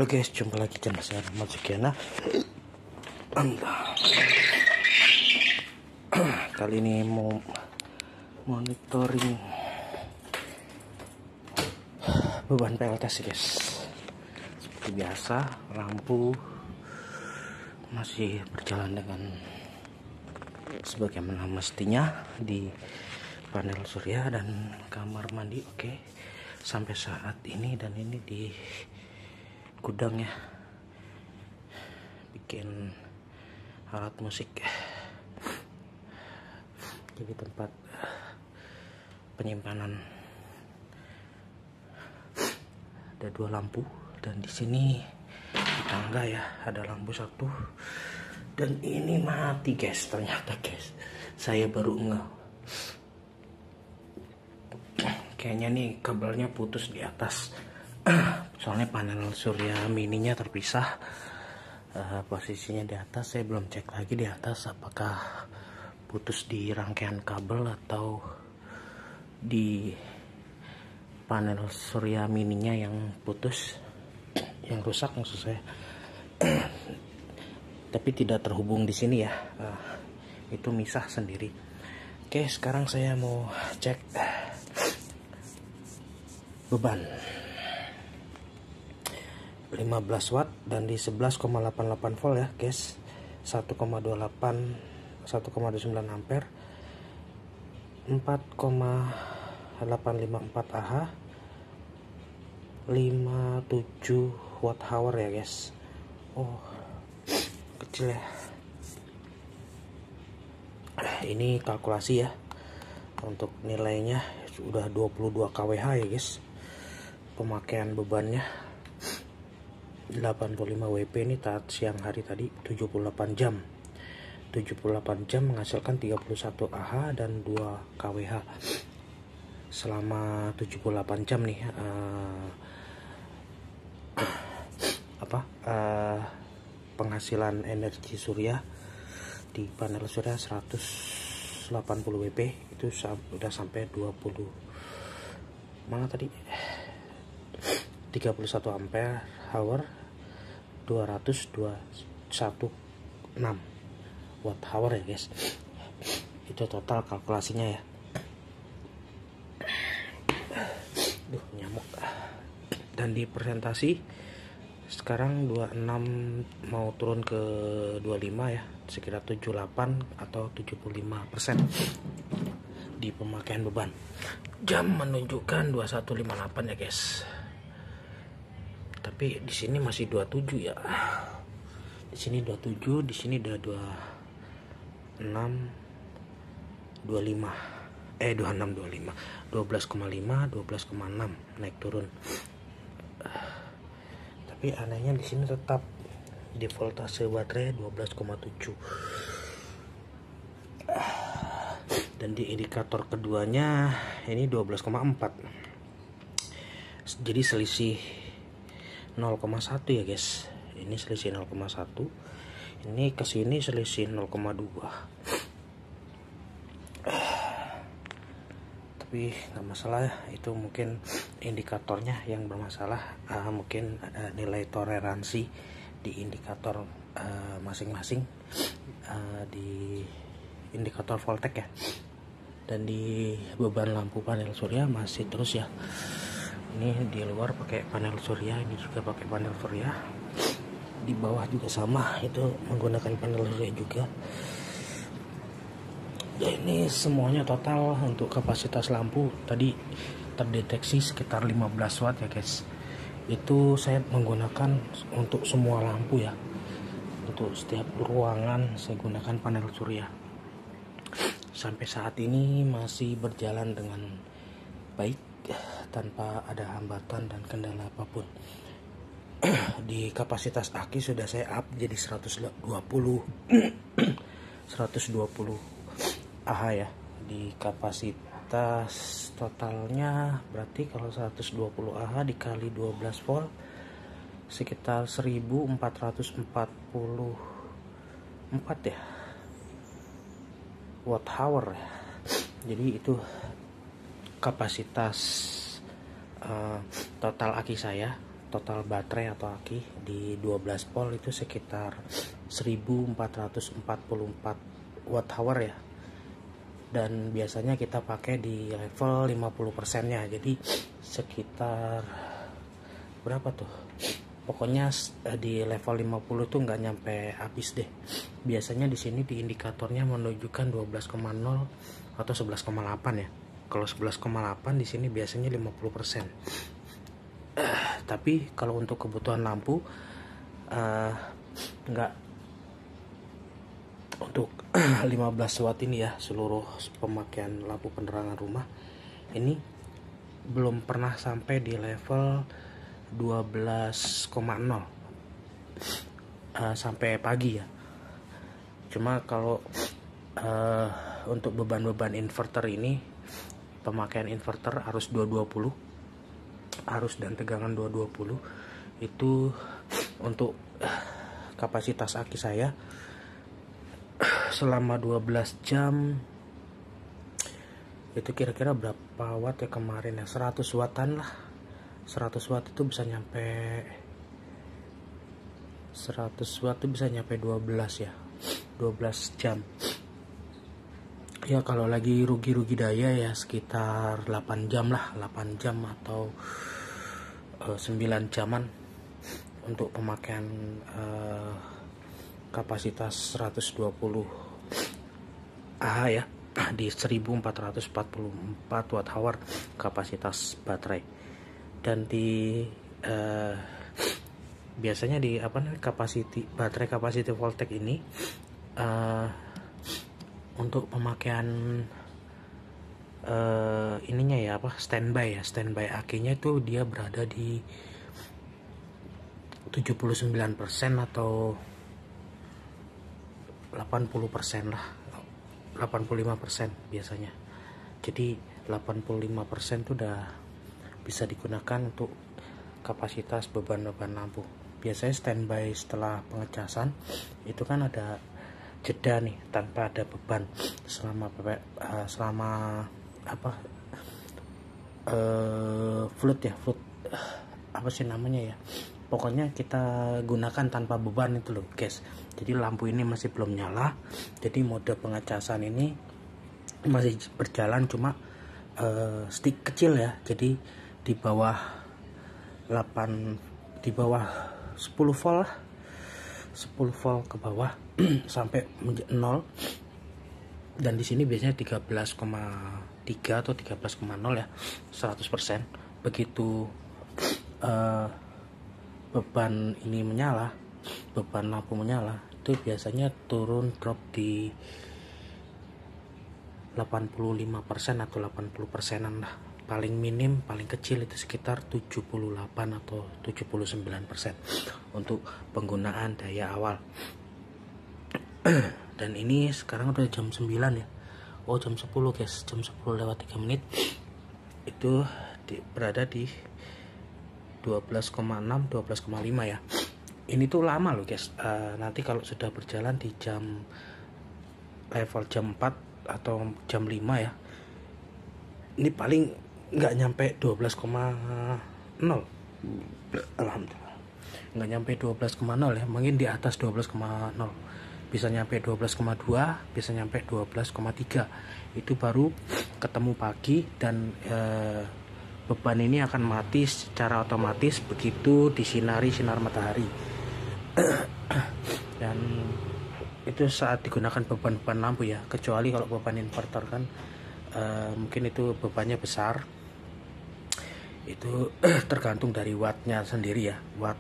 Halo guys, jumpa lagi channel saya Rahmat Sugiana. Kali ini mau monitoring beban PLTS guys. Seperti biasa, lampu masih berjalan dengan sebagaimana mestinya di panel surya dan kamar mandi oke. Sampai saat ini, dan ini di gudang ya, bikin alat musik, jadi tempat penyimpanan. Ada 2 lampu, dan di sini di tangga ya ada lampu 1, dan ini mati guys. Ternyata guys, saya baru ngeh, kayaknya nih kabelnya putus di atas. Soalnya panel surya mininya terpisah, posisinya di atas. Saya belum cek lagi di atas apakah putus di rangkaian kabel atau di panel surya mininya yang putus, yang rusak maksud saya. Tapi tidak terhubung di sini ya, itu misah sendiri. Oke, sekarang saya mau cek beban 15 watt dan di 11,88 volt ya guys, 1,29 ampere, 4,854 Ah, 57 watt hour ya guys. Oh, kecil ya. Ini kalkulasi ya, untuk nilainya sudah 22 kWh ya guys. Pemakaian bebannya 85 WP ini siang hari tadi 78 jam. 78 jam menghasilkan 31 Ah dan 2 kWh. Selama 78 jam nih penghasilan energi surya di panel surya 180 WP itu sudah sampai 20 mana tadi 31 ampere hour, 221,6 watt hour ya guys. Itu total kalkulasinya ya. Duh, nyamuk. Dan di presentasi sekarang 26 mau turun ke 25 ya, sekitar 78 atau 75% di pemakaian beban. Jam menunjukkan 21.58 ya guys. Tapi di sini masih 27 ya. Di sini 27, di sini udah 26, 25. 12,5, 12,6 naik turun. Tapi anehnya di sini tetap di voltase baterai 12,7. Dan di indikator keduanya ini 12,4. Jadi selisih 0,1 ya guys. Ini selisih 0,1. Ini ke sini selisih 0,2. Tapi nggak masalah ya, itu mungkin indikatornya yang bermasalah. Mungkin ada nilai toleransi di indikator masing-masing, di indikator voltek ya. Dan di beban lampu panel surya masih terus ya. Ini di luar pakai panel surya, ini juga pakai panel surya, di bawah juga sama, itu menggunakan panel surya juga. Dan ini semuanya total untuk kapasitas lampu tadi terdeteksi sekitar 15 watt ya guys. Itu saya menggunakan untuk semua lampu ya, untuk setiap ruangan saya gunakan panel surya. Sampai saat ini masih berjalan dengan baik, tanpa ada hambatan dan kendala apapun. Di kapasitas aki sudah saya up jadi 120 Ah ya. Di kapasitas totalnya berarti kalau 120 Ah dikali 12 volt sekitar 1444 ya watt hour ya. Jadi itu kapasitas total aki saya total baterai atau aki di 12 volt itu sekitar 1444 watt hour ya, dan biasanya kita pakai di level 50% nya, jadi sekitar berapa tuh, pokoknya di level 50 tuh nggak nyampe habis deh. Biasanya di sini di indikatornya menunjukkan 12,0 atau 11,8 ya. Kalau 11,8 di sini biasanya 50%. Tapi kalau untuk kebutuhan lampu nggak, untuk 15 watt ini ya, seluruh pemakaian lampu penerangan rumah ini belum pernah sampai di level 12,0 sampai pagi ya. Cuma kalau untuk beban-beban inverter ini, pemakaian inverter arus 220, arus dan tegangan 220 itu untuk kapasitas aki saya selama 12 jam itu kira-kira berapa watt ya kemarin ya, 100 wattan lah. 100 watt itu bisa nyampe 100 watt itu bisa nyampe 12 ya, 12 jam ya. Kalau lagi rugi-rugi daya ya sekitar 8 jam lah, 8 jam atau 9 jaman untuk pemakaian kapasitas 120 Ah ya, di 1444 watt hour kapasitas baterai. Dan di biasanya di baterai capacity voltage ini untuk pemakaian ininya ya, standby akinya itu dia berada di 79% atau 80% lah, 85% biasanya. Jadi 85% itu udah bisa digunakan untuk kapasitas beban-beban lampu. Biasanya standby setelah pengecasan itu kan ada jeda nih tanpa ada beban selama float apa sih namanya ya, pokoknya kita gunakan tanpa beban itu loh guys. Jadi lampu ini masih belum nyala, jadi mode pengecasan ini masih berjalan, cuma stick kecil ya, jadi di bawah 10 volt lah, 10 volt ke bawah sampai 0. Dan di sini biasanya 13,3 atau 13,0 ya, 100%. Begitu beban ini menyala, beban lampu menyala, itu biasanya turun drop di 85% atau 80%an lah. Paling minim, paling kecil itu sekitar 78 atau 79% untuk penggunaan daya awal. Dan ini sekarang udah jam 9 ya. Oh, jam 10 guys, jam 10 lewat 3 menit. Itu berada di 12,6, 12,5 ya. Ini tuh lama loh guys. Nanti kalau sudah berjalan di level jam 4 atau jam 5 ya, ini paling nggak nyampe 12,0. Alhamdulillah nggak nyampe 12,0 ya, mungkin di atas 12,0, bisa nyampe 12,2, bisa nyampe 12,3. Itu baru ketemu pagi, dan beban ini akan mati secara otomatis begitu disinari sinar matahari. Dan itu saat digunakan beban-beban lampu ya, kecuali kalau beban inverter kan mungkin itu bebannya besar, itu tergantung dari wattnya sendiri ya, watt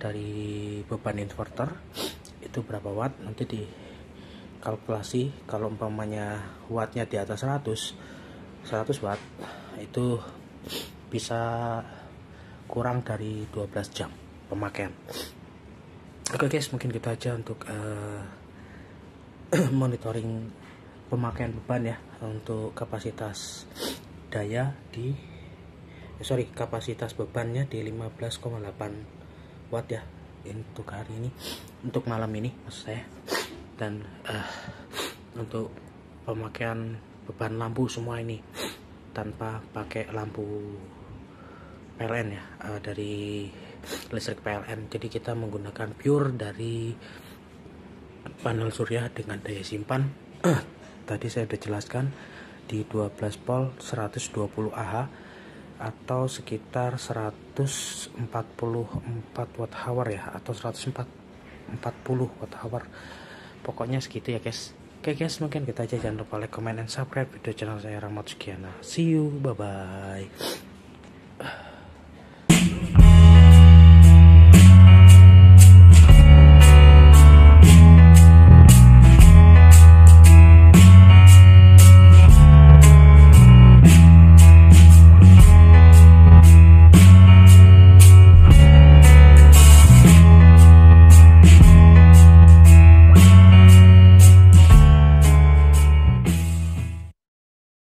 dari beban inverter itu berapa watt, nanti dikalkulasi. Kalau umpamanya wattnya di atas 100 watt, itu bisa kurang dari 12 jam pemakaian. Oke guys, mungkin gitu aja untuk monitoring pemakaian beban ya, untuk kapasitas kapasitas bebannya di 15,8 watt ya untuk hari ini, untuk malam ini maksud saya. Dan untuk pemakaian beban lampu semua ini tanpa pakai lampu PLN ya, dari listrik PLN. Jadi kita menggunakan pure dari panel surya dengan daya simpan tadi saya sudah jelaskan di 12 volt 120 Ah atau sekitar 144 watt hour ya, atau 140 watt hour, pokoknya segitu ya guys. Oke guys, mungkin kita aja, jangan lupa like, comment, and subscribe video channel saya Rahmat Sugiana. See you, bye bye.